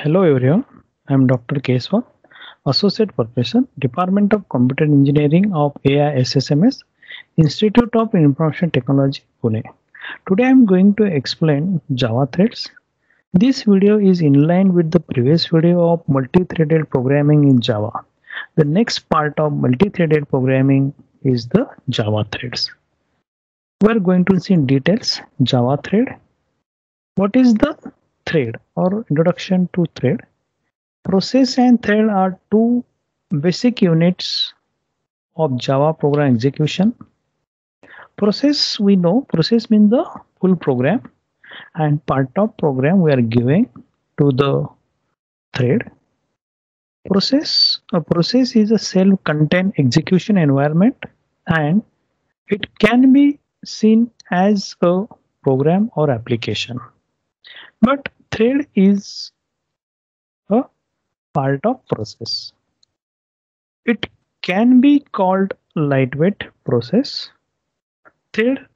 Hello everyone, I am Dr. Keswa, Associate Professor, Department of Computer Engineering of AI SSMS, Institute of Information Technology, Pune. Today I am going to explain Java threads. This video is in line with the previous video of multi-threaded programming in Java. The next part of multi-threaded programming is the Java threads. We are going to see in details Java thread. What is the thread or introduction to thread? Process and thread are two basic units of Java program execution. Process, we know, process means the full program, and part of program we are giving to the thread. A process is a self-contained execution environment, and it can be seen as a program or application. But thread is a part of process. It can be called lightweight process. Thread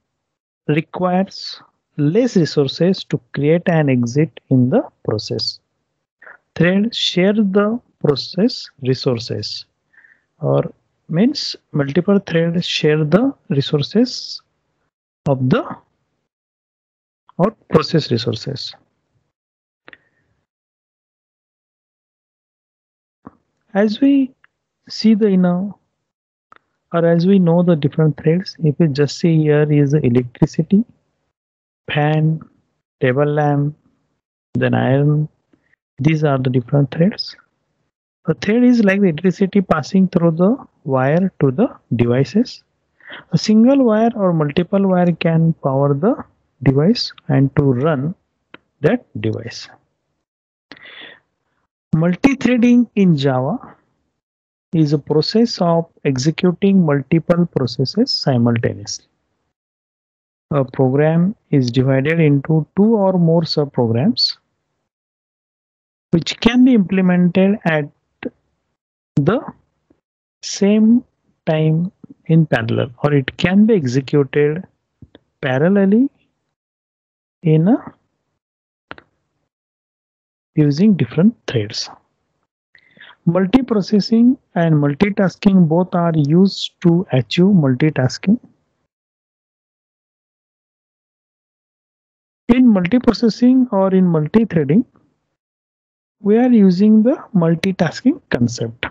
requires less resources to create and exit in the process. Thread share the process resources, or means multiple threads share the resources of the or process resources. As we see the or as we know the different threads, if you just see here is electricity, fan, table lamp, then iron. These are the different threads. A thread is like the electricity passing through the wire to the devices. A single wire or multiple wire can power the device and to run that device. Multi-threading in Java is a process of executing multiple processes simultaneously. A program is divided into two or more subprograms which can be implemented at the same time in parallel, or it can be executed parallelly in using different threads. Multiprocessing and multitasking both are used to achieve multitasking. In multiprocessing or in multithreading, we are using the multitasking concept.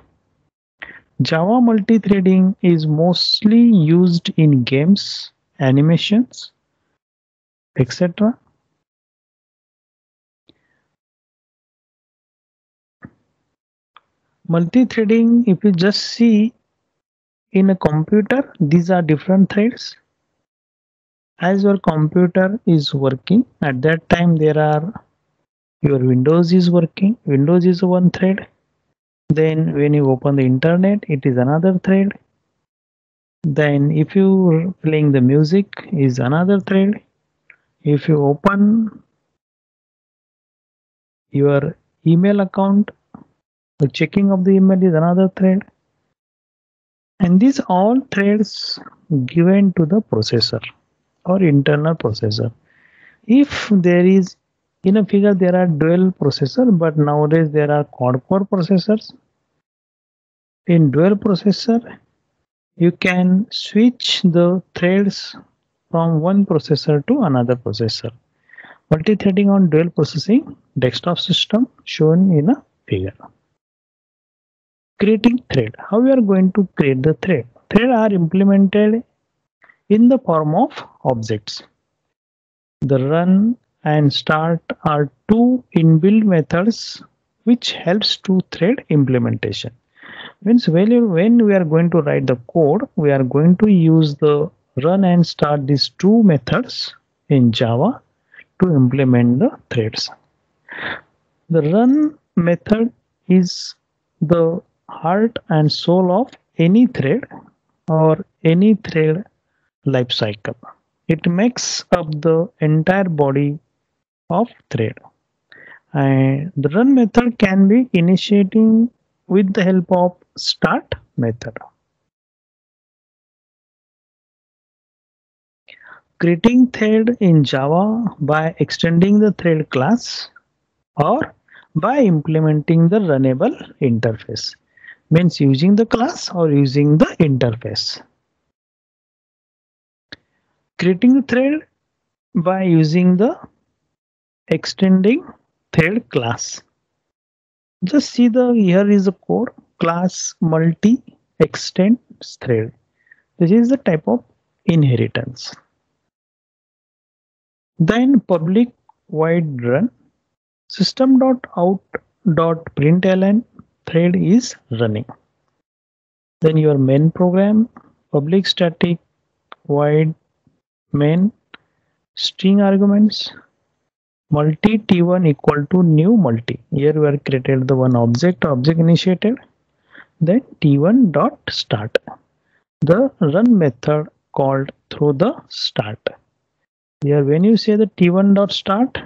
Java multithreading is mostly used in games, animations, etc. Multithreading, if you just see in a computer, these are different threads. As your computer is working, at that time there are your Windows is working. Windows is one thread. Then when you open the internet, it is another thread. Then if you playing the music is another thread. If you open your email account, the checking of the email is another thread. And these all threads given to the processor or internal processor. If there is in a figure there are dual processor, but nowadays there are quad core processors. In dual processor, you can switch the threads from one processor to another processor. Multi-threading on dual processing desktop system shown in a figure. Creating thread. How we are going to create the thread? Thread are implemented in the form of objects. The run and start are two inbuilt methods which helps to thread implementation. Means when we are going to write the code, we are going to use the run and start these two methods in Java to implement the threads. The run method is the heart and soul of any thread or any thread life cycle. It makes up the entire body of thread. And the run method can be initiating with the help of start method. Creating thread in Java by extending the thread class or by implementing the runnable interface. Means using the class or using the interface. Creating the thread by using the extending thread class. Just see the here is a code class multi extend thread. This is the type of inheritance. Then public void run system.out.println thread is running. Then your main program public static void main string arguments multi t1 equal to new multi. Here we are created the one object initiated. Then t1 dot start. The run method called through the start. Here when you say the t1 dot start,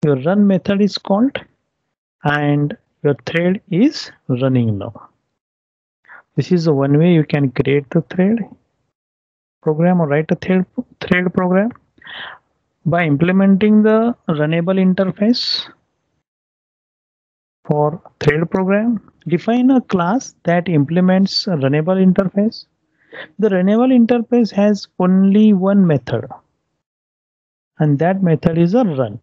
your run method is called and your thread is running now. This is the one way you can create the thread program or write a thread program by implementing the runnable interface. For thread program, define a class that implements a runnable interface. The runnable interface has only one method, and that method is a run.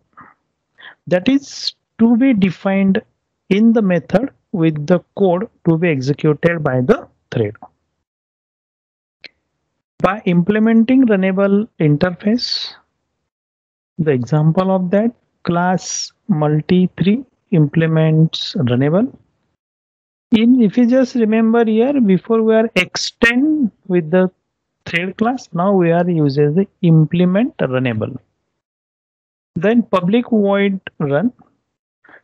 That is to be defined in the method with the code to be executed by the thread. By implementing runnable interface, the example of that class multi3 implements runnable. If you just remember here, before we are extend with the thread class, now we are using the implement runnable. Then public void run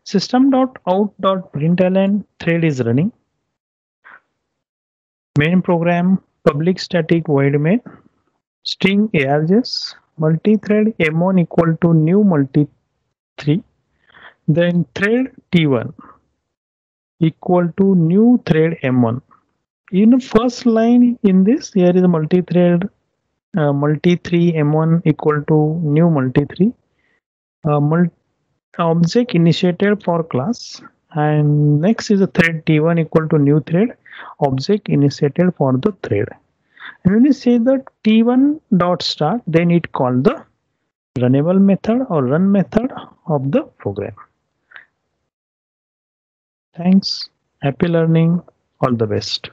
system.out.println thread is running. Main program public static void main string args multi-thread m1 equal to new multi3. Then thread t1 equal to new thread m1. In the first line in this, here is a multi-thread multi3 m1 equal to new multi3 object initiated for class, and next is a thread t1 equal to new thread object initiated for the thread. And when you say the t1 dot start, then it called the runnable method or run method of the program. Thanks. Happy learning. All the best.